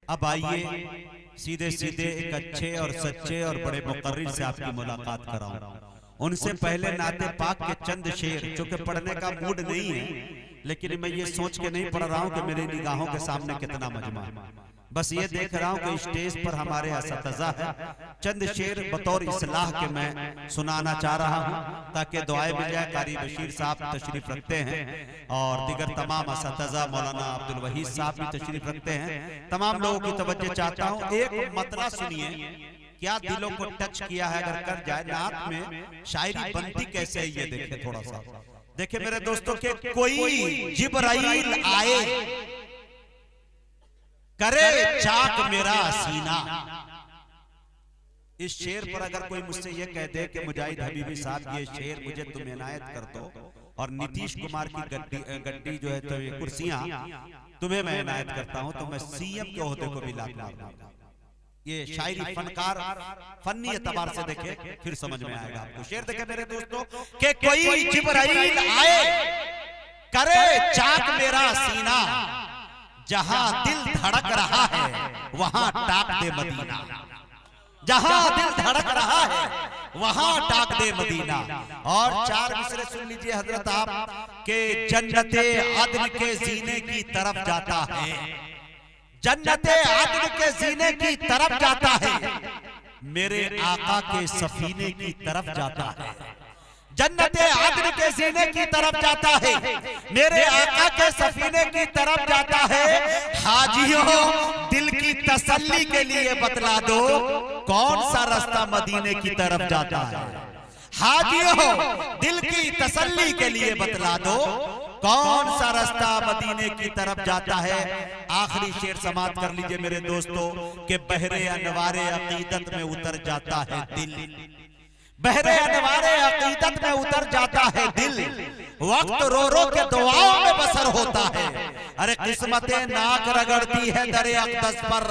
अब आइए सीधे सीधे एक अच्छे और सच्चे और बड़े मुकर्रिर से आपकी मुलाकात कराऊं। उनसे पहले नाते पाक के चंद शेर, जो कि पढ़ने का मूड नहीं है, लेकिन मैं ये सोच के नहीं पढ़ रहा हूं कि मेरी निगाहों के सामने कितना मजमा है। बस ये देख रहा हूं कि स्टेज पर हमारे असतज़ा है। चंद शेर बतौर इस्लाह के मैं सुनाना चाह रहा हूं ताकि दुआएं मिल जाए। कारी बशीर साहब तशरीफ रखते हैं और दिगर तमाम असतज़ा, मौलाना अब्दुल वहीद साहब भी तशरीफ रखते हैं। तमाम लोगों की तवज्जो चाहता हूं। एक मतला सुनिए, क्या दिलों को टच किया है। अगर कर जाए नात में शायरी बनती कैसे है, ये देखे थोड़ा सा। देखे मेरे दोस्तों के कोई जिब्राइल आए करे चाक मेरा सीना। इस शेर पर अगर कोई मुझसे ये कह दे कि मुजाहिद हबीबी साहब ये शेर मुझे तुम इनायत कर दो और नीतीश कुमार की गड्डी जो है तो ये कुर्सियां तुम्हें मैं इनायत करता हूं, तो मैं सीएम के ओहदे को भी लात मार दूंगा। ये शायरी फनकार फन्नी एतबार से देखे फिर समझ में आएगा आपको। शेर देखे मेरे दोस्तों कि कोई जिब्राइल आए करे चाक मेरा सीना, जहां दिल धड़क रहा है वहां टाक दे मदीना। जहां दिल धड़क रहा है वहां टाक दे मदीना। और चार मिसरे सुन लीजिए हजरत आप के जन्नते अदन के जीने की तरफ जाता है, जन्नते अदन के जीने की तरफ जाता है, मेरे आका के सफीने की तरफ जाता है। जन्नते अदन के जीने की तरफ जाता है, मेरे आका के सफीने की तरफ जाता है। हाजियों दिल की तसल्ली के लिए बतला दो कौन सा रास्ता मदीने की तरफ जाता है। हाजियों दिल की तसल्ली के लिए बतला दो कौन सा रास्ता मदीने की तरफ जाता है। आखिरी शेर समाप्त कर लीजिए मेरे दोस्तों कि बहरे अनवारे अकीदत में उतर जाता है दिल, बहरे अनवारे अकीदत में उतर जाता है दिल, वक्त रो रो के दुआओं में बसर होता है। अरे किस्मतें नाक रगड़ती है दरे अक़दस पर,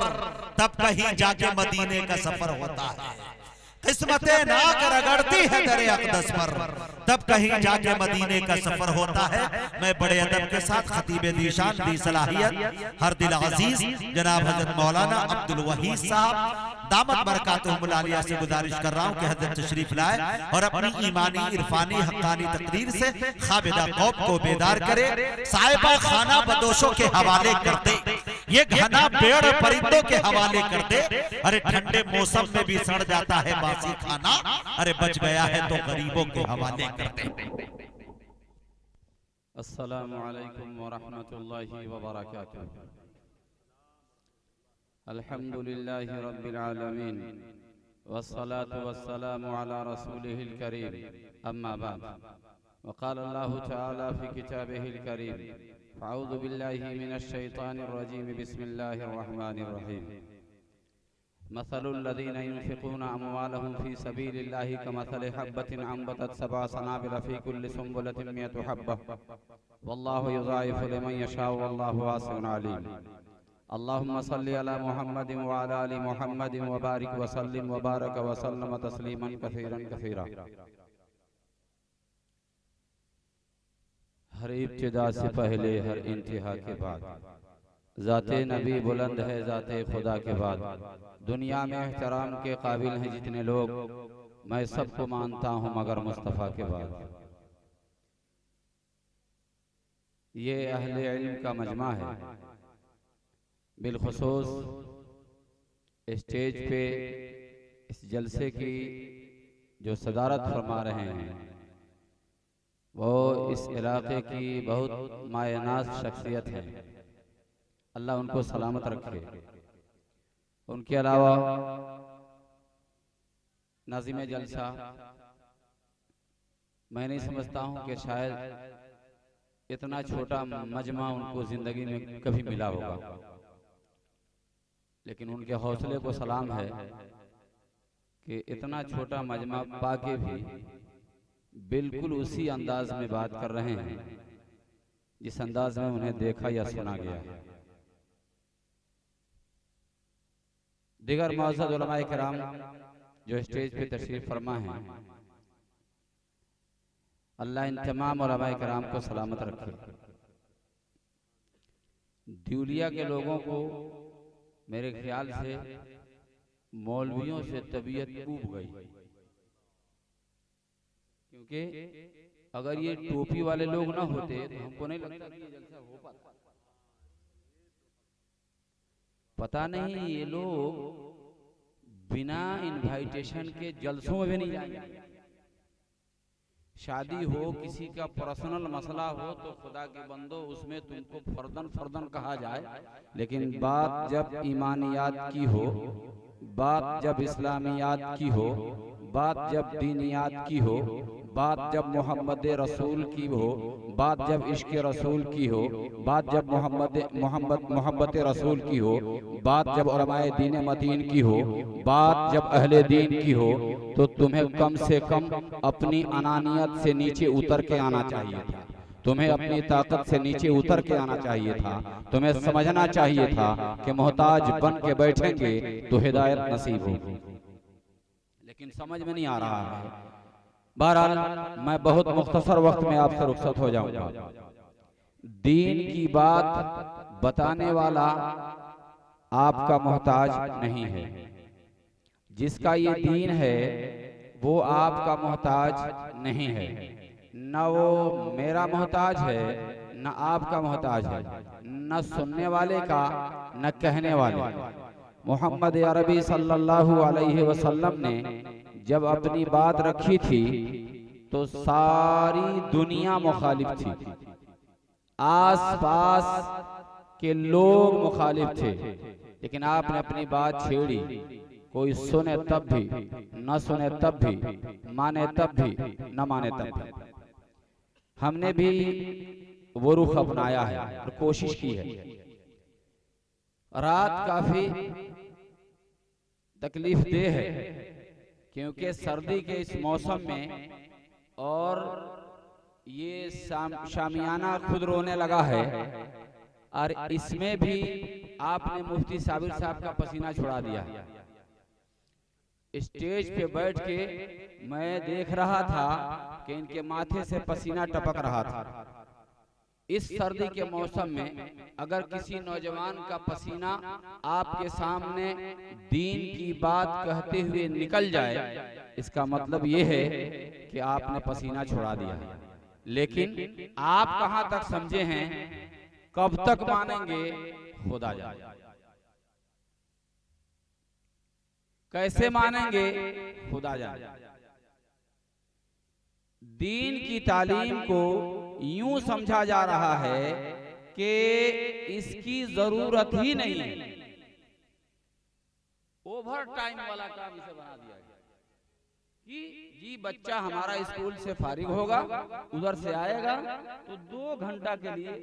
तब कहीं जाके मदीने का सफर होता है। किस्मतें नाक रगड़ती है दरे अक़दस पर, तब कहीं जाके मदीने का सफर होता है। मैं बड़े अदब के साथ खतीब दीशान दी सलाहियत हर दिल अजीज जनाब हजरत मौलाना अब्दुल वहीद साहब दामत बरकातुहुल आलिया से गुजारिश कर रहा हूं कि हजरत तशरीफ लाए और अपनी ईमानी इरफानी हक्कानी तकरीर से खाबिदा कौम को बेदार करे, साहिबा खाना बदोशों के हवाले कर दे, ये घना पेड़ परिंदों के हवाले कर दे। अरे ठंडे मौसम में भी सड़ जाता है बासी खाना, अरे बच गया है तो गरीबों के हवाले कर दे। अस्सलामु अलैकुम व रहमतुल्लाहि व बरकातुहू। अल्हम्दुलिल्लाहि रब्बिल आलमीन वस्सलातु वस्सलामु अला रसूलिहिल करीम, अम्मा बाद। वक़ाल अल्लाहु तआला फ़ी किताबिहिल करीम, अऊज़ु बिल्लाहि मिनश शैतानिर रजीम, बिस्मिल्लाहिर रहमानिर रहीम। मसलुल लज़ीना युनफ़िक़ूना अम्वालहुम फ़ी सबीलिल्लाहि कमसलि हब्बतिन अंबतत सबअ सनाबिल फ़ी कुल्लि सुंबुलतिन मिअतु हब्बह, वल्लाहु युज़ाइफ़ु लिमन यशाअु वल्लाहु वासिउन अलीम। अल्लाहुम्मा सल्लि अला मुहम्मदिन व अला आलि मुहम्मदिन व बारिक व सल्लिम व बारक व सल्लम तस्लीमन कसीरन कसीरा। हर इब्तिदा से पहले हर इंतहा के बाद ज़ाते नबी बुलंद है ज़ाते खुदा के बाद। दुनिया में एहतराम के काबिल हैं जितने लोग, मैं सबको मानता हूँ मगर मुस्तफ़ा के बाद। ये अहले इल्म का मजमा है। बिलखुसूस स्टेज पे इस जलसे की जो सदारत फरमा रहे हैं वो इस इलाके की बहुत मायनाज शख्सियत है। अल्लाह उनको सलामत रखे। उनके अलावा नाज़िम जलसा मैं नहीं समझता हूँ कि शायद इतना छोटा मजमा उनको जिंदगी में कभी मिला होगा, लेकिन उनके हौसले को सलाम है कि इतना छोटा मजमा पाके भी बिल्कुल उसी अंदाज में बात कर रहे हैं जिस अंदाज में उन्हें देखा या सुना गया। दिगर मौजूद उलमाए किराम जो स्टेज पे तशरीफ फरमा हैं, अल्लाह इन तमाम उलमाए किराम को सलामत रखे। ड्यूलिया के लोगों को मेरे ख्याल से मौलवियों से तबीयत ऊब गई, क्योंकि अगर ये टोपी वाले लोग ना होते तो हमको नहीं लगता कि ये जलसा हो पाता। पता नहीं ये लोग बिना इनवाइटेशन के जलसों में भी नहीं जाएंगे। शादी हो, किसी का पर्सनल मसला हो तो खुदा के बंदो उसमें तुमको फर्दन फर्दन कहा जाए, लेकिन बात जब ईमानियात की हो, बात जब इस्लामियात की हो, बात जब दीनियात की हो, बात जब मोहम्मद रसूल की हो, बात जब इश्क रसूल की हो, बात जब मोहब्बत रसूल की हो, बात जब उलमाए दीन मतीन की हो, बात जब अहले दीन की हो, तो तुम्हें कम से कम अपनी अनानियत से नीचे उतर के आना चाहिए था। तुम्हें अपनी ताकत से नीचे उतर के आना चाहिए था। तुम्हें समझना चाहिए था कि मोहताज बन के बैठेंगे तो हिदायत नसीब होगी, लेकिन समझ में नहीं आ रहा है। बहरहाल मैं बहुत मुख्तसर वक्त में आपसे रुखसत हो जाऊंगा। दीन की बात बताने वाला आपका मोहताज नहीं है, जिसका ये दीन है वो आपका मोहताज नहीं है। न वो मेरा मोहताज है, न आपका मोहताज है, न सुनने वाले का न कहने वाले। मोहम्मद अरबी सल्लल्लाहु अलैहि वसल्लम ने जब अपनी बात रखी थी तो सारी दुनिया मुखालिफ थी, आसपास के लोग मुखालिफ थे, लेकिन आपने अपनी बात छेड़ी। कोई सुने तब भी, न सुने तब भी, माने तब भी, न माने तब भी। हमने भी वो रुख अपनाया है और कोशिश की है। रात काफी तकलीफ दे है, क्योंकि सर्दी के इस मौसम में और ये शामियाना खुद रोने लगा है, और इसमें भी आपने मुफ्ती साबिर साहब का पसीना छुड़ा दिया। स्टेज पे बैठ के मैं देख रहा था कि इनके माथे से पसीना टपक रहा था। इस सर्दी के मौसम में अगर किसी नौजवान का पसीना आपके सामने दीन की बात कहते हुए निकल जाए, इसका मतलब ये है कि आपने पसीना छुड़ा दिया। लेकिन आप कहां तक समझे हैं, कब तक मानेंगे, खुदा जाने। कैसे मानेंगे, खुदा जाने। दीन की तालीम को यूं समझा जा रहा है कि इसकी जरूरत ही नहीं है। ओवर टाइम वाला काम इसे बना दिया गया कि जी बच्चा हमारा स्कूल से फारिग होगा, उधर से आएगा तो 2 घंटा के लिए,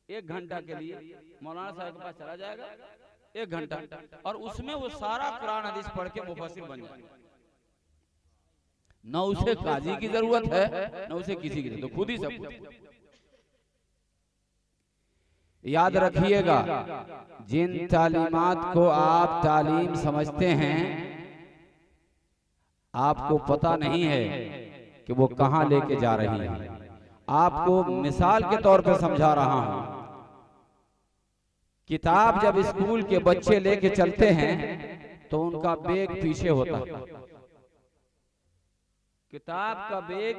1 घंटा के लिए मौलाना साहब के पास चला जाएगा, 1 घंटा, और उसमें वो सारा कुरान हदीस पढ़ के मुफस्सिर बन जाएगा। न उसे काजी की जरूरत है, न उसे किसी की, तो खुद ही सब कुछ। याद रखिएगा, जिन तालीमात को आप तालीम समझते हैं, आपको पता नहीं है कि वो कहां लेके जा रही है। आपको मिसाल के तौर पे समझा रहा हूं। किताब जब स्कूल के बच्चे लेके चलते हैं तो उनका बैग पीछे होता है, किताब का बैग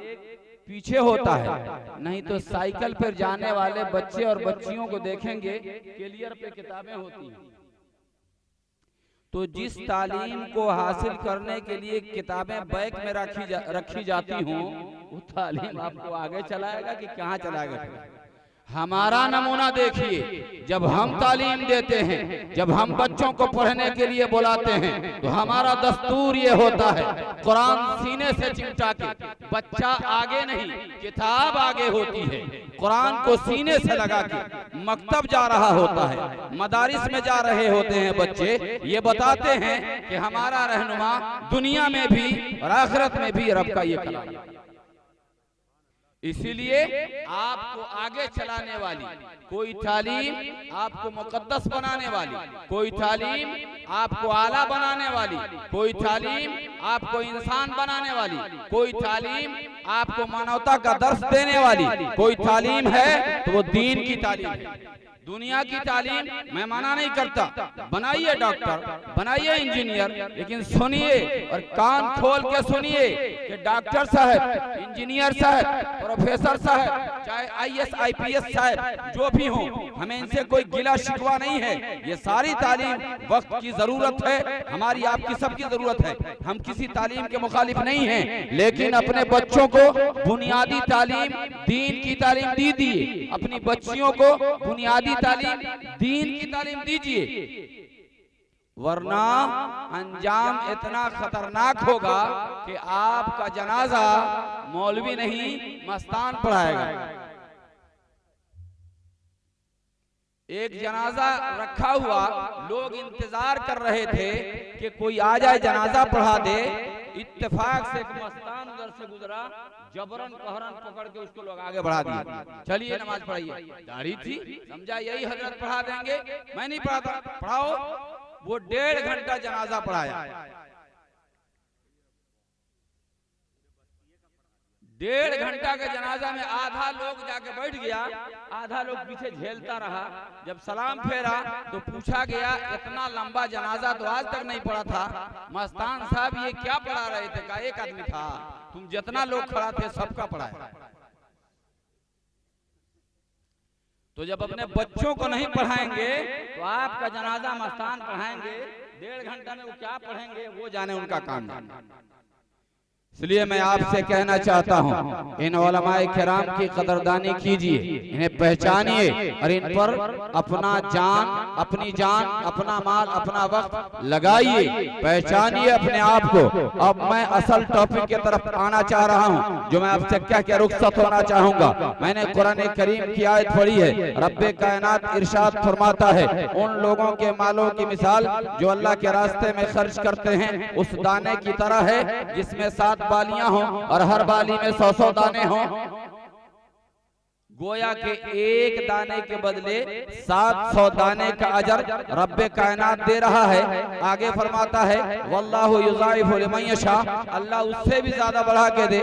पीछे होता है। नहीं तो साइकिल पर जाने वाले बच्चे और बच्चियों को देखेंगे, क्लियर पे किताबें होती हैं। तो जिस तालीम को हासिल करने के लिए किताबें बैग में रखी जाती हों, वो तालीम आपको आगे चलाएगा कि कहाँ चलाएगा। हमारा नमूना देखिए, जब हम तालीम देते हैं, जब हम बच्चों को पढ़ने के लिए बुलाते हैं, तो हमारा दस्तूर ये होता है, कुरान सीने से चिमटा के, बच्चा आगे नहीं, किताब आगे होती है, कुरान को सीने से लगा के मकतब जा रहा होता है, मदारिस में जा रहे होते हैं बच्चे। ये बताते हैं कि हमारा रहनुमा दुनिया में भी और आखिरत में भी रब का ये कलाम। इसीलिए आपको आगे चलाने वाली कोई तालीम, आपको मुकद्दस बनाने वाली कोई तालीम, आपको आला बनाने वाली कोई तालीम, आपको इंसान बनाने वाली कोई तालीम, आपको मानवता का दर्स देने वाली कोई तालीम है तो वो दीन की तालीम है। दुनिया की तालीम मैं मना नहीं करता, बनाइए डॉक्टर, बनाइए इंजीनियर, लेकिन सुनिए और कान खोल के सुनिए कि डॉक्टर साहब, इंजीनियर साहब, प्रोफेसर साहब, चाहे IAS IPS साहब जो भी हो, हमें इनसे कोई गिला शिकवा नहीं है। ये सारी तालीम वक्त की जरूरत है, हमारी आपकी सबकी जरूरत है। हम किसी तालीम के मुखालिफ नहीं हैं, लेकिन अपने बच्चों को बुनियादी तालीम, दीन की तालीम दीजिए, अपनी बच्चियों को बुनियादी तालीम, दीन की तालीम दीजिए, वरना अंजाम इतना खतरनाक होगा कि आपका जनाजा मौलवी नहीं मस्तान पढ़ाएगा। एक जनाजा रखा हुआ, लोग इंतजार कर रहे थे कि कोई आ जाए जनाजा पढ़ा दे। इत्तेफाक से एक मस्तान उधर से गुजरा, जबरन कहरन पकड़ के उसको लोग आगे बढ़ा दिए, चलिए नमाज पढ़ाइए। दाढ़ी थी, समझा यही हजरत पढ़ा देंगे, मैं नहीं पढ़ाता, पढ़ाओ। वो 1.5 घंटा जनाजा पढ़ाया, 1.5 घंटा के जनाजा में आधा लोग जाके बैठ गया, आधा लोग पीछे झेलता रहा। जब सलाम फेरा तो पूछा गया, इतना लंबा जनाजा तो आज तक नहीं पढ़ा था, मस्तान साहब ये क्या पढ़ा रहे थे? कहा एक आदमी था, तुम जितना लोग खड़ा थे सबका पढ़ाया। तो जब अपने बच्चों को नहीं पढ़ाएंगे तो आपका जनाजा मस्तान पढ़ाएंगे, 1.5 घंटा में वो क्या पढ़ेंगे वो जाने, उनका काम जाने। इसलिए मैं आपसे कहना चाहता हूं, इन उलमाए किराम की कदरदानी कीजिए, इन्हें पहचानिए और इन पर अपनी जान, अपना माल, अपना वक्त लगाइए, पहचानिए अपने आप को। अब मैं असल टॉपिक की तरफ आना चाह रहा हूं, जो मैं आपसे क्या रुखसत होना चाहूंगा। मैंने कुरान करीम की आयत पढ़ी है, रब्बे कायनात इरशाद फरमाता है, उन लोगों के मालों की मिसाल जो अल्लाह के रास्ते में खर्च करते हैं उस दाने की तरह है जिसमें 7 बालियां हों और हर बाली में 100 दाने हों। गोया के एक दाने के बदले 700 दाने का अजर रब्बे कायनात दे रहा है। आगे फरमाता है, वल्लाहु युज़ाइफु लिमन यशा, अल्लाह उससे भी ज्यादा बढ़ा के दे।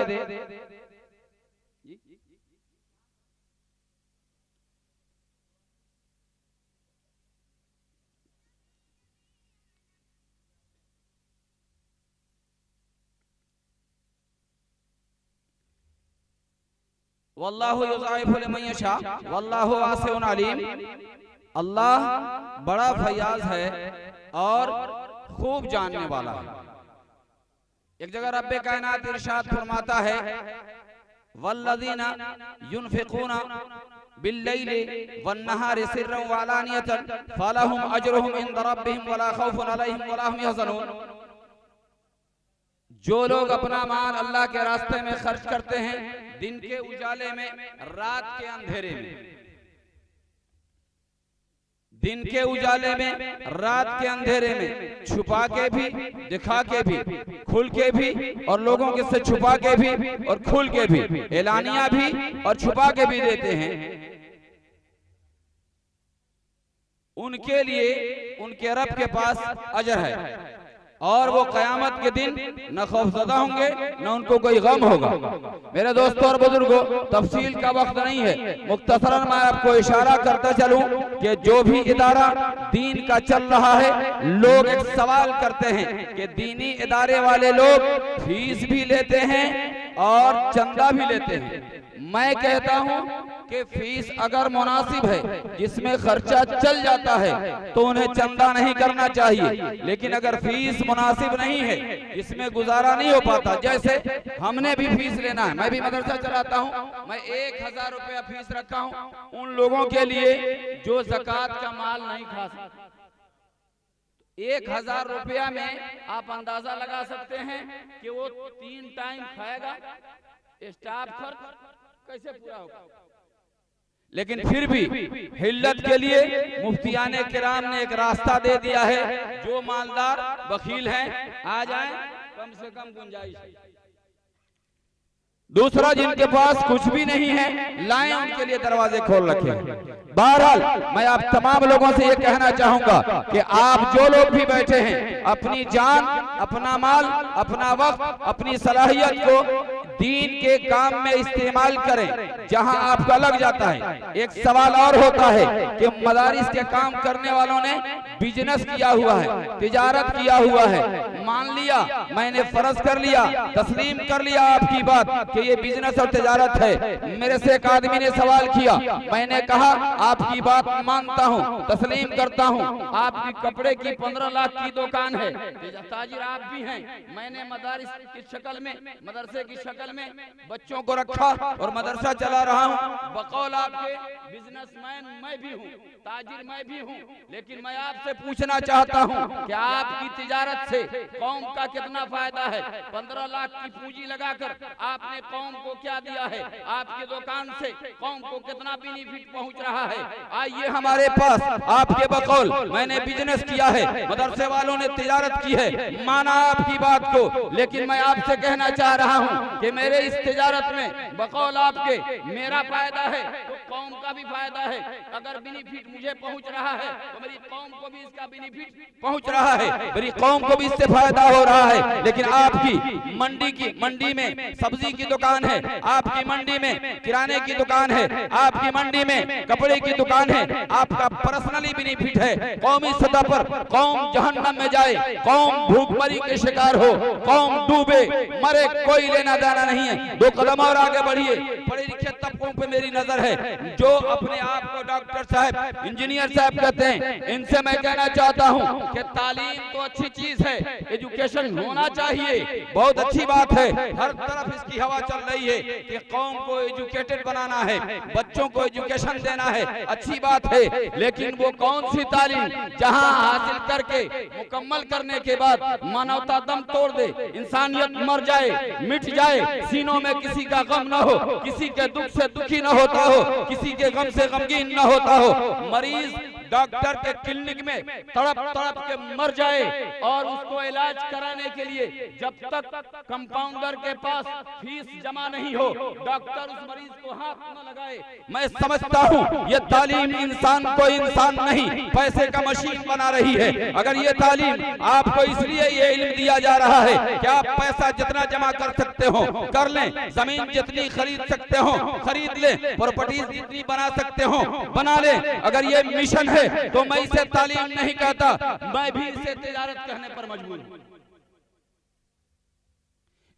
वल्लाहु युज़ाइफु लिमन यशा वल्लाहु वासिउन अलीम। अल्लाह बड़ा फयाज है और खूब जानने वाला है। एक जगह रब्बे कायनात इरशाद फरमाता है, वल्लज़ीना युनफिकूना बिल्लैलि वन्नहारि सिर्रन व अलानियतन फलहुम अजरुहुम इंद रब्बिहिम वला खौफुन अलैहिम वला हुम यहज़नून। जो लोग अपना माल अल्लाह के रास्ते में खर्च करते हैं, दिन के उजाले में, रात के अंधेरे में, दिन के उजाले में, रात के अंधेरे में, छुपा के भी, दिखा के भी, खुल के भी और लोगों के से छुपा के भी और खुल के भी, एलानिया भी और छुपा के भी देते हैं, उनके लिए उनके रब के पास अजर है और वो कयामत के दिन न खौफज़दा होंगे न उनको कोई गम होगा। मेरे दोस्तों और बुजुर्गों, तफसील का वक्त नहीं है, मुख्तसरन मैं आपको इशारा करता चलूं कि जो भी इदारा दीन का चल रहा है, लोग एक सवाल करते हैं कि दीनी इदारे वाले लोग फीस भी लेते हैं और चंदा भी लेते हैं। मैं कहता हूं कि फीस अगर मुनासिब है, जिसमें खर्चा चल जाता है, तो उन्हें चंदा नहीं करना चाहिए। लेकिन अगर फीस मुनासिब नहीं है, जिसमें गुजारा नहीं हो पाता, जैसे हमने भी फीस लेना है, मैं भी मदरसा चलाता हूं, मैं 1000 रुपया फीस रखा हूं उन लोगों के लिए जो ज़कात का माल नहीं खा सकते। 1000 रुपया में आप अंदाजा लगा सकते हैं कि वो 3 टाइम खाएगा, स्टाफ खर्च कैसे पूरा होगा। लेकिन फिर भी हिल्लत के लिए मुफ्तियाने किराम ने एक रास्ता दे दिया है, जो मालदार बखील हैं आ जाएं, कम से कम गुंजाइश। दूसरा, जिनके पास कुछ भी नहीं है, लाएं, उनके लिए दरवाजे खोल रखे हैं। बहरहाल मैं आप तमाम लोगों से ये कहना चाहूंगा कि आप जो लोग भी बैठे हैं, अपनी जान, अपना माल, अपना वक्त, अपनी सलाहियत को दीन के काम में इस्तेमाल करें। जहां आपका लग जाता है। एक सवाल और होता है कि मदारिस के काम करने वालों ने बिजनेस किया हुआ है, तिजारत किया हुआ है, मान लिया, मैंने फर्ज कर लिया, तस्लीम कर लिया आपकी बात कि ये बिजनेस और तिजारत है। मेरे से एक आदमी ने सवाल किया, मैंने कहा आपकी बात मानता हूँ, तस्लीम करता हूँ, आपकी कपड़े की 15 लाख की दुकान है, ताजिर आप भी हैं, मैंने मदारिस की शक्ल में, मदरसे की शक्ल में बच्चों को रखा और मदरसा चला रहा हूँ, बकौल आपके बिजनेसमैन मैं भी हूँ, ताजिर मैं भी हूँ, लेकिन मैं आपसे पूछना चाहता हूँ कि आपकी तिजारत से कौम का कितना फायदा है? 15 लाख की पूंजी लगाकर आपने कौम को क्या दिया है? आपकी दुकान से कौम को कितना बेनिफिट पहुंच रहा है? आइए हमारे पास, आपके बकौल मैंने बिजनेस किया है, मदरसे वालों ने तिजारत की है, माना आपकी बात को, लेकिन मैं आपसे कहना चाह रहा हूँ कि मेरे इस तिजारत में बकौल आपके मेरा फायदा है तो कौम का भी फायदा है। अगर बेनिफिट मुझे पहुंच रहा है तो मेरी कौम को भी इसका बेनिफिट पहुंच रहा है, मेरी कौम को भी इससे फायदा हो रहा है। लेकिन आपकी मंडी में सब्जी की दुकान है, आपकी मंडी में किराने की दुकान है, आपकी मंडी में कपड़े की दुकान है, आपका पर्सनली बेनिफिट है। कौमी सतह पर कौम जहन्नम में जाए, कौम भूखमरी के शिकार हो, कौम डूबे मरे, कोई लेना देना नहीं है। 2 कदम और आगे बढ़िए। पढ़े लिखे तबकों पे मेरी नजर है, जो अपने आप को डॉक्टर साहब, इंजीनियर साहब कहते हैं, इनसे मैं कहना चाहता हूं कि तालीम तो अच्छी चीज है, एजुकेशन होना चाहिए, बहुत अच्छी बात है, हर तरफ इसकी हवा चल रही है कि कौम को एजुकेटेड बनाना है, बच्चों को एजुकेशन देना है, अच्छी बात है, लेकिन वो कौन सी तालीम जहां हासिल करके मुकम्मल करने के बाद मानवता दम तोड़ दे, इंसानियत मर जाए, मिट जाए, सीनों में किसी का गम न हो, किसी के दुख से दुखी न होता हो, किसी के गम से गमगीन न होता हो, मरीज डॉक्टर के क्लिनिक में तड़प तड़प के मर जाए और उसको इलाज कराने के लिए जब तक कंपाउंडर के पास फीस जमा नहीं हो, डॉक्टर उस मरीज को हाथ न लगाए। मैं समझता हूँ ये तालीम इंसान को इंसान नहीं, पैसे का मशीन बना रही है। अगर ये तालीम आपको इसलिए ये इल्म दिया जा रहा है कि आप पैसा जितना जमा कर सकते हो कर लें, जमीन जितनी खरीद सकते हो खरीद लें, प्रॉपर्टीज जितनी बना सकते हो बना लें, अगर ये मिशन है तो मैं इसे तालीम नहीं कहता, मैं भी इसे तिजारत कहने पर मजबूर हूं।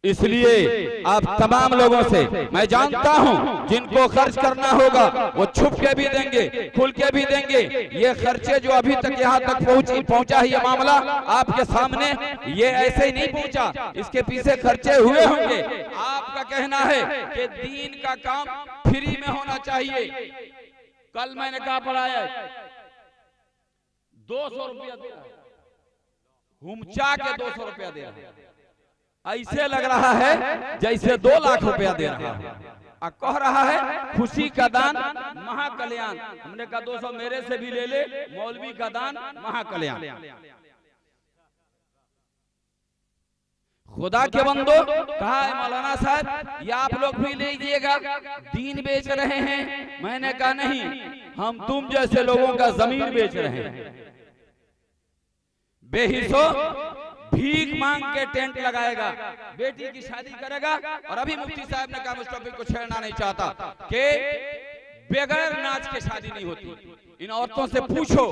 इसलिए आप तमाम लोगों से मैं जानता हूं जिनको खर्च करना होगा वो छुप के भी देंगे, खुल के भी देंगे। ये खर्चे जो अभी तक यहाँ तक पहुंचा है, ये मामला आपके सामने, ये ऐसे ही नहीं पहुंचा, इसके पीछे खर्चे हुए होंगे। आपका कहना है कि दीन का काम फ्री में होना चाहिए। कल मैंने कहा पढ़ाया 200 रुपया दे रहा है, हुमचा के 200 रुपया दे रहा है, ऐसे लग रहा है जैसे 2 लाख रुपया दे रहा है। कह रहा है खुशी का दान महाकल्याण। हमने कहा 200 मेरे से भी ले ले, मौलवी का दान महाकल्याण। खुदा के बंदो, कहा है मौलाना साहब ये आप लोग भी ले लीजिएगा, दीन बेच रहे हैं। मैंने कहा नहीं, हम तुम जैसे लोगों का जमीन बेच रहे हैं। बेहिसो भीख मांग के टेंट लगाएगा, बेटी की शादी करेगा। और अभी मुफ्ती साहब ने कहा, उस टॉपिक को छेड़ना नहीं चाहता, कि बगैर नाच के शादी नहीं होती। इन औरतों से पूछो,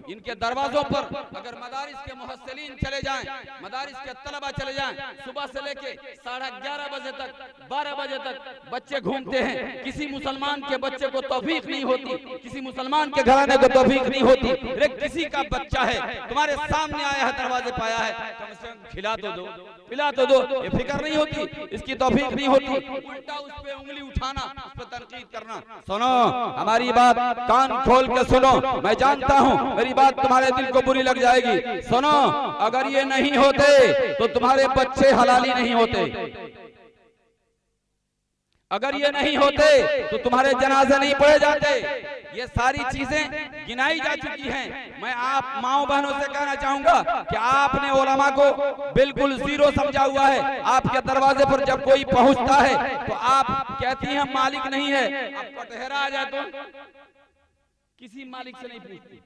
इनके दरवाजों पर अगर मदारिस के मुहस्सिलीन चले जाएं, मदारिस के तलबा चले जाएं, सुबह से लेके 11:30 बजे तक 12 बजे तक बच्चे घूमते हैं। किसी मुसलमान के बच्चे को तौफीक नहीं होती, किसी मुसलमान के घराने को तौफीक नहीं होती। अरे किसी का बच्चा है तुम्हारे सामने आया है, दरवाजे पे आया है, कम से कम खिला तो दो, पिला तो दो। ये फिक्र नहीं होती, इसकी तौफीक नहीं होती, उल्टा उस पे उंगली उठाना, उस पे तनकीद करना। सुनो हमारी बात, कान खोल के सुनो। मैं जानता हूँ मेरी बात तुम्हारे दिल को बुरी लग जाएगी। सुनो, अगर ये नहीं होते तो तुम्हारे बच्चे हलाली नहीं होते, अगर ये नहीं होते तो तुम्हारे जनाजे नहीं पढ़े जाते। ये सारी चीजें गिनाई जा चुकी हैं। मैं आप माओ बहनों से कहना चाहूंगा कि आपने उलमा को बिल्कुल जीरो समझा हुआ है। आपके दरवाजे पर जब कोई पहुंचता है तो आप कहती हैं मालिक नहीं है, आपको ठहरा आ जाए तो किसी मालिक से नहीं पूछती।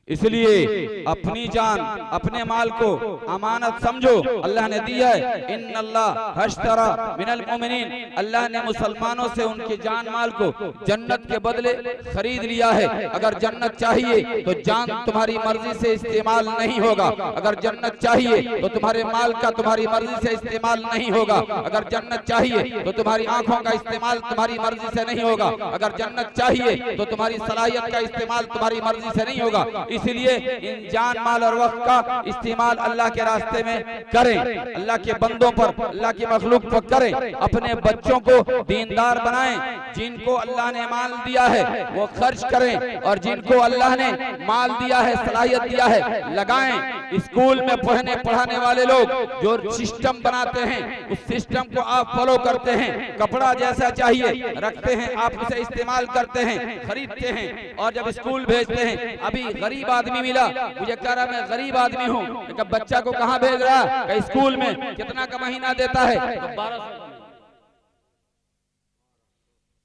इसलिए अपनी जान अपने माल को अमानत समझो। अल्लाह ने दिया है, इन्नल्लाह हश्तरा मिनल मुमिनीन, अल्लाह ने मुसलमानों से उनके जान माल को जन्नत के बदले खरीद लिया है। अगर जन्नत चाहिए तो जान तुम्हारी मर्जी से इस्तेमाल नहीं होगा। अगर जन्नत चाहिए तो तुम्हारे माल का तुम्हारी मर्जी से इस्तेमाल नहीं होगा। अगर जन्नत चाहिए तो तुम्हारी आंखों का इस्तेमाल तुम्हारी मर्जी से नहीं होगा। अगर जन्नत चाहिए तो तुम्हारी सलाहियत का इस्तेमाल तुम्हारी मर्जी से नहीं होगा। इसलिए इन जान माल और वक्त का इस्तेमाल अल्लाह के रास्ते में करें, अल्लाह के बंदों पर, अल्लाह की मखलूक पर करें। अपने बच्चों को दीनदार बनाएं, जिनको अल्लाह ने माल दिया है वो खर्च करें, और जिनको अल्लाह ने माल दिया है, सलाहियत दिया है, लगाएं। स्कूल में पढ़ाने वाले लोग जो सिस्टम बनाते हैं उस सिस्टम को आप फॉलो करते हैं। कपड़ा जैसा चाहिए रखते हैं, आप उसे इस्तेमाल करते हैं, खरीदते हैं, और जब स्कूल भेजते हैं। अभी गरीब आदमी मिला, मुझे कह रहा मैं गरीब आदमी हूँ, लेकिन बच्चा को कहाँ भेज रहा है? स्कूल में। कितना का महीना देता है? तो 1200।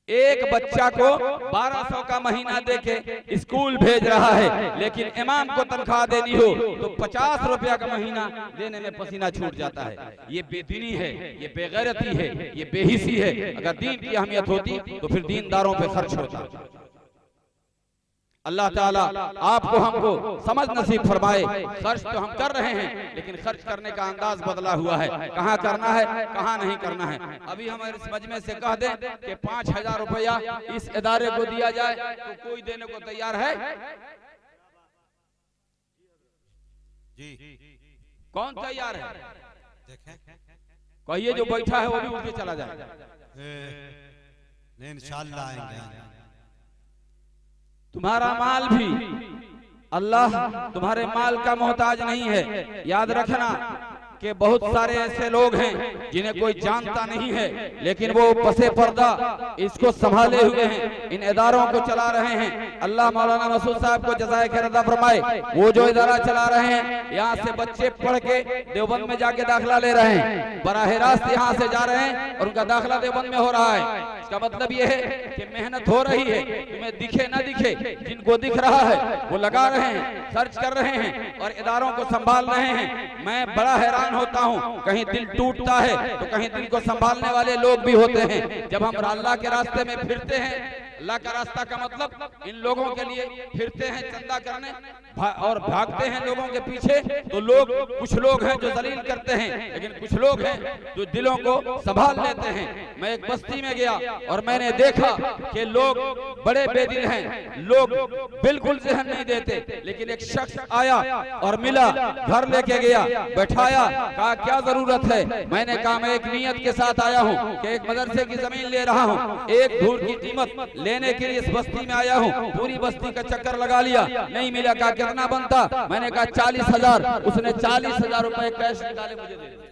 एक बच्चा को 1200 का महीना देके स्कूल भेज रहा है, लेकिन इमाम को तनख्वाह देनी हो तो 50 रुपया का महीना देने में पसीना छूट जाता है। ये बेदीनी है, ये बेगैरती है, ये बेहिसी है। अगर दीन की अहमियत होती तो फिर दीनदारों पे खर्च होता। अल्लाह ताला आपको हमको समझ नसीब फरमाए। खर्च तो हम कर रहे हैं, लेकिन खर्च करने का अंदाज बदला हुआ है। कहाँ करना है, कहाँ नहीं करना है। अभी हमारे इस मजमे से कह दें कि 5000 रुपया इस इदारे को दिया जाए तो कोई देने को तैयार है? जी। कौन तैयार है? कहिए जो बैठा है वो भी उठ के चला जाए। इंशाअल्लाह आएंगे। तुम्हारा माल भी अल्लाह तुम्हारे माल का मोहताज नहीं है। याद रखना कि बहुत सारे ऐसे लोग हैं जिन्हें कोई जानता नहीं है, लेकिन वो पसे पर्दा इसको संभाले हुए हैं, इन इदारों को चला रहे हैं। अल्लाह मौलाना मसूद साहब को जज़ाए खैर अता फरमाए। वो जो इदारा चला रहे हैं, यहाँ से बच्चे पढ़ के देवबंद में जाके दाखिला ले रहे हैं, बराह रास्त यहाँ से जा रहे हैं और उनका दाखिला देवबंद में हो रहा है। इसका मतलब ये है कि मेहनत हो रही है, तुम्हें दिखे ना दिखे, जिनको दिख रहा है वो लगा रहे हैं, खर्च कर रहे हैं और इदारों को संभाल रहे हैं। मैं बड़ा हैरान होता हूँ, कहीं दिल टूटता है तो कहीं दिल को संभालने वाले लोग भी होते हैं। जब हम अल्लाह के रास्ते में फिरते हैं, अल्लाह का रास्ता का मतलब इन लोगों के लिए फिरते हैं चंदा करने और भागते हैं लोगों के पीछे, तो लोग कुछ लोग हैं जो दलील करते हैं, लेकिन कुछ लोग हैं जो दिलों को संभाल लेते हैं। मैं एक बस्ती में गया और मैंने देखा कि लोग बड़े बेदिल हैं, लोग बिल्कुल ज़हन नहीं देते, लेकिन एक शख्स आया और मिला, घर लेके गया, बैठाया, कहा क्या जरूरत है? मैंने कहा मैं एक नियत के साथ आया हूँ कि एक मदरसे की जमीन ले रहा हूँ, एक धूर की कीमत लेने के लिए इस बस्ती में आया हूँ। पूरी बस्ती का चक्कर लगा लिया, नहीं मिला। कहा कितना बनता? मैंने कहा 40,000। उसने 40,000 रुपए कैश निकाले मुझे दे दिए।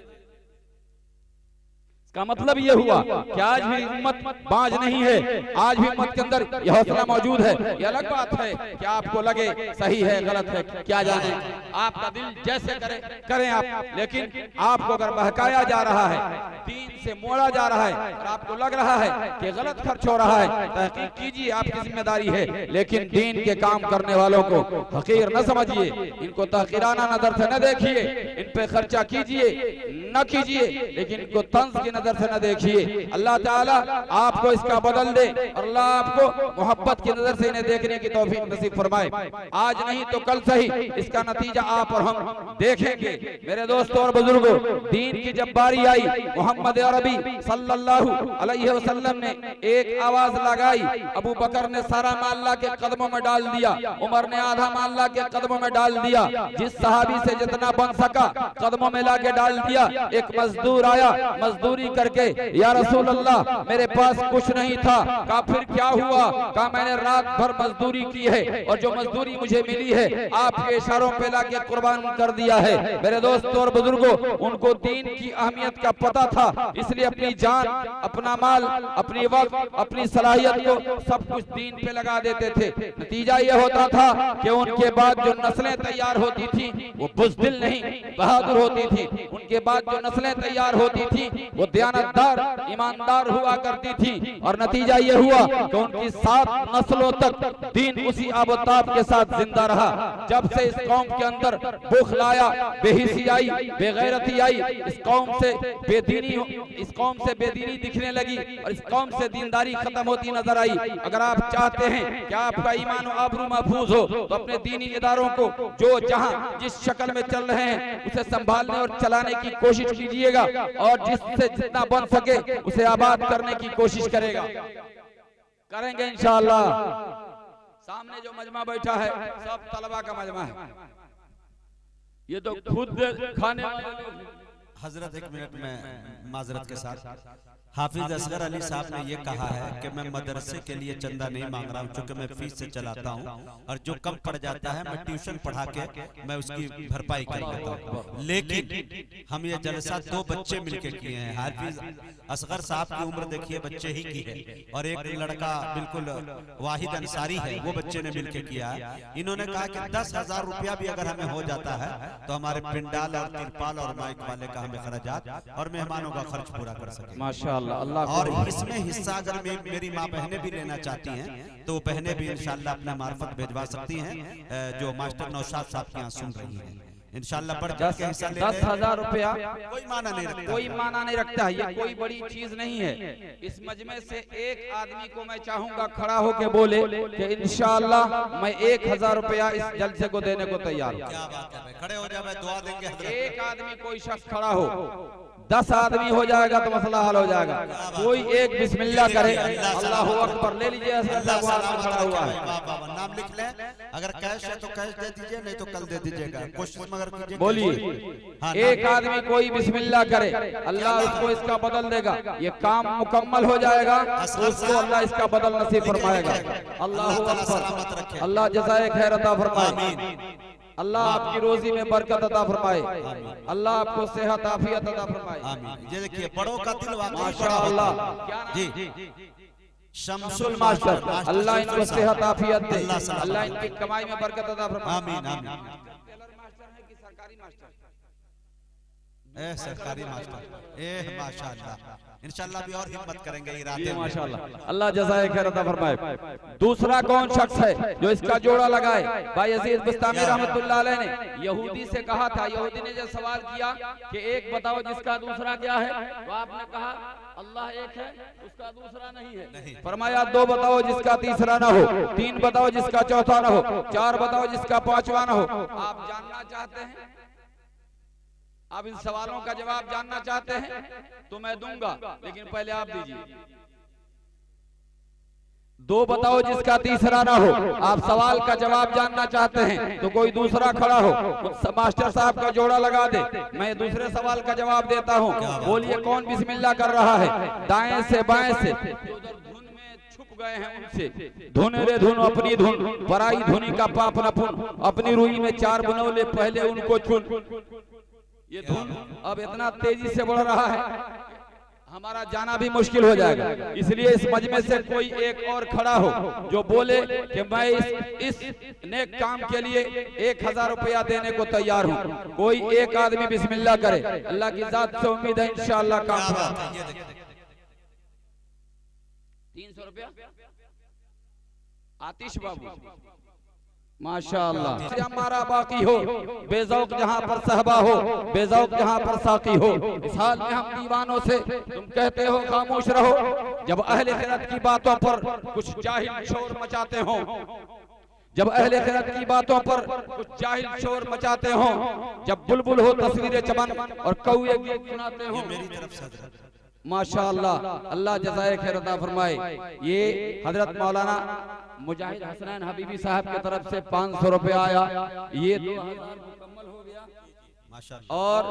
का मतलब ये हुआ कि आज भी उम्मत बाज नहीं है, आज भी उम्मत के अंदर यह हौसला मौजूद है। ये अलग बात है कि आपको लगे सही है गलत है, क्या जाने, आपका दिल जैसे करे करें आप, लेकिन आपको अगर बहकाया जा रहा है, दीन से मोड़ा जा रहा है और आपको लग रहा है कि गलत खर्च हो रहा है, तहकीक कीजिए, आपकी जिम्मेदारी है। लेकिन दीन के काम करने वालों को हकीर न समझिए, इनको तहकीराना नजर से न देखिए, इन पे खर्चा कीजिए न कीजिए, लेकिन इनको तंज की नजर से न देखिए। अल्लाह ताला आपको इसका बदल दे और अल्लाह आपको मोहब्बत की नजर से इन्हें देखने की तौफीक नसीब फरमाए। आज नहीं तो कल सही इसका नतीजा आप और हम देखेंगे। मेरे दोस्तों और बुजुर्गों, दीन की जब बारी आई, मोहम्मद अरबी सल्लल्लाहु अलैहि वसल्लम ने एक आवाज लगाई। अबू बकर ने सारा माल के कदमों में डाल दिया, उमर ने आधा माल के कदमों में डाल दिया, जिस सहाबी से जितना बन सका कदमों में लाके डाल दिया। एक मजदूर आया, मजदूरी करके, या रसूल अल्लाह मेरे पास कुछ नहीं था। कहा फिर क्या हुआ? कहा मैंने रात भर मजदूरी की है और जो मजदूरी मुझे मिली है आपके इशारों पे लाके कुर्बान कर दिया है। मेरे दोस्तों और बुजुर्गों, उनको दीन की अहमियत का पता था, इसलिए अपनी जान, अपना माल, अपनी वक्त, अपनी सलाहियत को सब कुछ दीन पे लगा देते थे। नतीजा ये होता था कि उनके बाद जो नस्लें तैयार होती थी वो बुज़दिल नहीं बहादुर होती थी। उनके बाद जो नस्लें तैयार होती थी वो दयानतदार ईमानदार हुआ करती थी। और नतीजा ये हुआ कि उनकी 7 नस्लों तक दीन उसी आबोताब के साथ जिंदा रहा। जब से इस कौम के अंदर बुखल आया, बेहिसी आई, बेगैरती आई, इस कौम से बेदीनी दिखने लगी और इस कौम से दीनदारी खत्म होती नजर आई। अगर आप चाहते हैं कि आपका ईमान और आबरू महफूज हो तो अपने दीनी इदारों को जो जहां जिस शक्ल में चल रहे हैं उसे संभालने और चलाने की कोशिश कीजिएगा और जिससे जितना बन सके उसे आबाद करने की कोशिश करेंगे इंशाअल्लाह। सामने जो मजमा बैठा है सब तलबा का मजमा है। ये तो खुद खाने वाले लोग। हजरत एक मिनट में माजरत के साथ, हाफिज असगर अली साहब ने ये कहा है कि मैं मदरसे के लिए चंदा नहीं मांग रहा हूँ क्योंकि मैं फीस से चलाता हूँ और जो कम पड़ जाता है मैं ट्यूशन पढ़ा के मैं उसकी भरपाई कर लेता हूँ। लेकिन हम ये जलसा 2 बच्चे मिलके किए हैं। हाफिज असगर साहब की उम्र देखिए बच्चे ही की है और एक लड़का बिल्कुल वाहिद अंसारी है वो बच्चे ने मिलके किया है। इन्होंने कहा कि 10,000 रुपया भी अगर हमें हो जाता है तो हमारे पिंडाल और तिरपाल और माइक वाले का हमें खर्चात और मेहमानों का खर्च पूरा कर सके माशाअल्लाह। और इसमें हिस्सा अगर मेरी माँ बहनें भी लेना चाहती हैं तो बहनें भी इंशाल्लाह अपना मार्फत भेजवा सकती हैं जो मास्टर नौशाद साहब के यहाँ सुन रही हैं। इंशाल्लाह बढ़ चढ़ के हिस्सा ले 10,000 रुपया कोई माना नहीं रखता, कोई माना नहीं रखता है। ये कोई बड़ी चीज नहीं है। इस मजमे से एक आदमी को मैं चाहूंगा खड़ा होके बोले कि इंशाअल्लाह मैं 1,000 रुपया इस जलसे को देने को तैयार हूँ। क्या बात है भाई, खड़े हो जाए, दुआ देंगे। एक आदमी कोई शख्स खड़ा हो, 10 आदमी हो जाएगा तो मसला हल हो जाएगा। कोई एक बिस्मिल्लाह करे, अल्लाह अकबर। ले लीजिए खड़ा हुआ है, नाम लिख ले। अगर कैश है तो कैश दे दीजिए, नहीं तो कल दे दीजिएगा। कोशिश मगर कीजिए। बोलिए एक आदमी कोई बिस्मिल्लाह करे, अल्लाह उसको इसका बदल देगा। ये काम मुकम्मल हो जाएगा तो उसको अल्लाह इसका बदल नसीब फरमाएगा। अल्लाह अकबर। अल्लाह जज़ाए खैर अता फरमाए। अल्लाह आपकी रोजी में बरकत अता फरमाए। अल्लाह आपको सेहत आफियत अता फरमाए। आमीन। ये देखिए बड़ों का दिल वाकई माशाअल्लाह जी। शमसुल मास्टर, अल्लाह इनको सेहत आफियत दे, अल्लाह इनकी कमाई में बरकत अता फरमाए। आमीन आमीन। टेलर मास्टर है कि सरकारी मास्टर? सरकारी मास्टर। माशाअल्लाह। इंशाअल्लाह भी और हिम्मत करेंगे इरादे में। माशाअल्लाह। अल्लाह जज़ाए खैर अता फरमाए। दूसरा कौन शख्स है जो इसका जोड़ा लगाए? भाई अजीज बिस्तामी रहमतुल्लाह अलैह ने यहूदी से कहा था, यहूदी ने जब सवाल किया कि एक बताओ जिसका दूसरा क्या है, तो आपने कहा अल्लाह एक है उसका दूसरा नहीं है। फरमाया 2 बताओ जिसका तीसरा ना हो, 3 बताओ जिसका चौथा ना हो, 4 बताओ जिसका 5वां ना हो। आप जानना चाहते हैं, आप इन सवालों का जवाब जानना चाहते हैं तो मैं दूंगा, लेकिन पहले आप दीजिए। 2 बताओ जिसका तीसरा ना हो। आप सवाल का जवाब जानना चाहते हैं तो कोई दूसरा खड़ा हो, मास्टर साहब का जोड़ा लगा दे, मैं दूसरे सवाल का जवाब देता हूँ। बोलिए कौन बिस्मिल्लाह कर रहा है? दाएं से बाएं से धुन में छुप गए हैं उनसे। धुन रे धुन अपनी धुन, पराई धुनी का पाप न पुन, अपनी रूई में 4 बनौले पहले उनको चुन। ये धुन अब इतना तेजी से बढ़ रहा है हमारा जाना भी मुश्किल हो जाएगा। इसलिए इस मजमे से कोई एक और खड़ा हो जो बोले कि मैं इस नेक काम के लिए 1,000 रुपया देने को तैयार हूँ। कोई एक आदमी बिस्मिल्लाह करे, अल्लाह की जात से उम्मीद है इंशाअल्लाह काम होगा। 300 रुपया आतिश बाबू माशाअल्लाह। हमारा बाकी हो, बेजौक जहाँ पर सहबा हो, बेजौक जहाँ पर साकी हो। इस हाल में हम दीवानों से तुम कहते हो खामोश रहो, जब अहले खिरत की बातों पर कुछ जाहिल शोर मचाते हो, जब अहले खिरत की बातों पर कुछ जाहिल शोर मचाते हो, जब बुलबुल हो तस्वीरें चमन और कौए गीत सुनाते हो। मेरी तरफ से माशाअल्लाह, अल्लाह जज़ाए खैर अता फरमाए। ये हजरत मौलाना मुजाहिद हसनैन हबीबी साहब की तरफ से 500 रुपया आया। ये 2000 मुकम्मल हो गया। और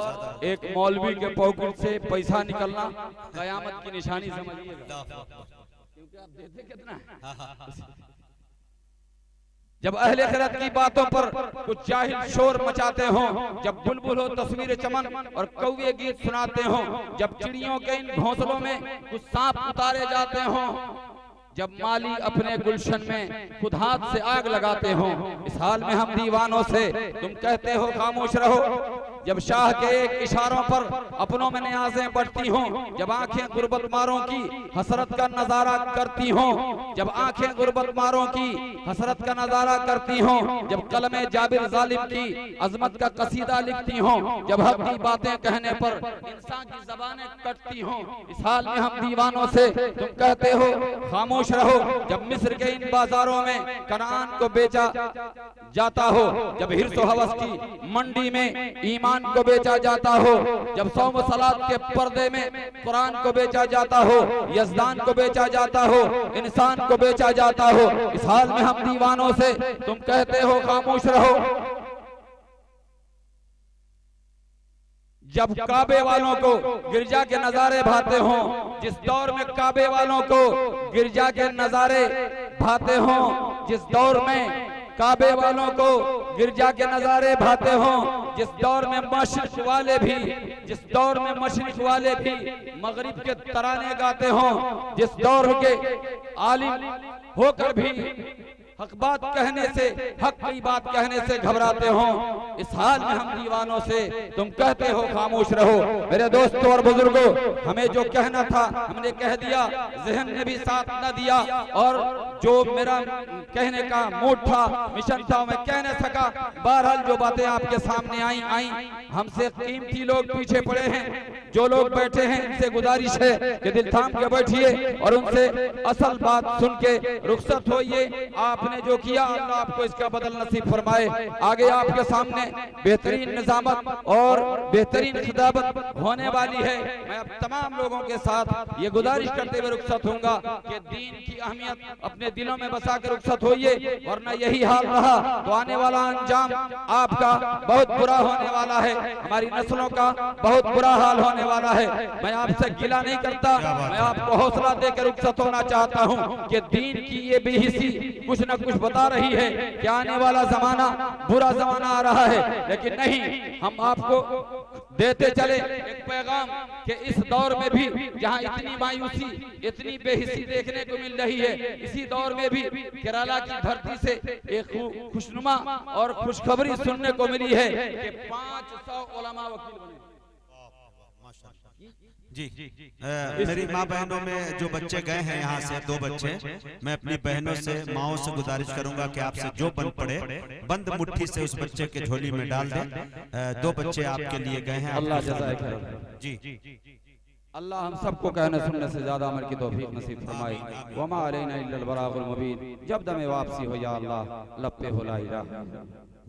एक मौलवी के पॉकेट से पैसा निकलना कयामत की निशानी समझिएगा, क्योंकि आप देते कितना है। जब अहले खिरत की बातों पर कुछ जाहिल शोर मचाते हों, जब बुलबुल हो तस्वीर चमन और कौवे गीत सुनाते हों, जब चिड़ियों के इन घोंसलों में कुछ सांप उतारे जाते हों, जब माली अपने गुलशन में खुद हाथ से आग लगाते हों, इस हाल में हम दीवानों से तुम कहते हो खामोश रहो। जब शाह के एक इशारों पर अपनों में न्याज़ें बढ़ती हों, जब आंखें गुर्बत मारों की हसरत का नजारा करती हों, जब आंखें गुर्बत मारों की हसरत का नजारा करती हों, जब कलमे जाबिर जालिम की अजमत का कसीदा लिखती हों, जब हक की बातें कहने पर इंसान की जबानें कटती हों, इस हाल में हम दीवानों से तुम कहते हो खामोश रहो। जब मिस्र के इन बाजारों में कनान को बेचा जाता हो, जब हिर्स व हवस की मंडी में ईमान को बेचा जाता हो, जब सौम सलात के पर्दे में कुरान को बेचा जाता हो, यज़दान को बेचा जाता हो, इंसान को बेचा जाता हो, इस हाल में हम दीवानों से तुम कहते हो खामोश रहो। जब काबे वालों को गिरजा के नजारे भाते हों, जिस दौर में काबे वालों को गिरजा के नजारे भाते हों, जिस दौर में काबे वालों को गिरजा के नजारे भाते हों, जिस दौर में मशरिक वाले भी मगरिब के तराने गाते हों, जिस दौर के आलिम होकर भी हक बात कहने से, हक की बात कहने से घबराते हों, इस हाल में हम दीवानों से तुम कहते हो खामोश रहो। मेरे दोस्तों और बुजुर्गों, हमें जो कहना था हमने कह दिया, जहन ने भी साथ न दिया, और जो मेरा कहने का मूड था, मिशन था, मैं कह न सका। बहरहाल जो बातें आपके सामने आई, हमसे कीमती लोग पीछे पड़े हैं, जो लोग बैठे हैं इनसे गुजारिश है कि दिल थाम के बैठिए और उनसे असल बात सुन के रुखसत होइए। आपने जो किया अल्लाह आपको इसका बदल नसीब फरमाए। आगे आपके सामने बेहतरीन निजामत और बेहतरीन खिताबत होने वाली है। मैं अब तमाम लोगों के साथ ये गुजारिश करते हुए रुखसत होऊंगा कि दीन की अहमियत अपने दिलों में बसा कर रुखसत होइए, वरना यही हाल रहा तो आने वाला अंजाम आपका बहुत बुरा होने वाला है, हमारी नस्लों का बहुत बुरा हाल होने वाला है। मैं आपसे गिला नहीं करता, मैं आपको हौसला देकर रुखसत होना चाहता हूँ कि दीन की ये बेहिसी कुछ न कुछ बता रही है कि आने वाला जमाना बुरा जमाना आ रहा है, लेकिन नहीं, हम आपको देते चले एक पैगाम कि इस दौर में भी जहाँ इतनी मायूसी, इतनी बेहिसी देखने को मिल रही है, इसी दौर में भी केरला की धरती से एक खुशनुमा और खुशखबरी सुनने को मिली है कि 500 उलमा वकील बने। जी, मेरी माँ बहनों में जो बच्चे गए हैं यहाँ से, 2 बच्चे, मैं अपनी बहनों से, माओ से गुजारिश करूंगा कि आपसे जो बन पड़े बंद मुट्ठी से उस बच्चे के झोली में डाल दें। 2 बच्चे आपके लिए गए हैं। अल्लाह जज़ाए खैर। जी, अल्लाह हम सबको कहने सुनने से ज्यादा अमल की तौफीक नसीब फरमाए। वमा अलैना इल्लल बलागुल मुबीन। जब दमे वापसी हो या अल्लाह लब पे हो ला इलाहा।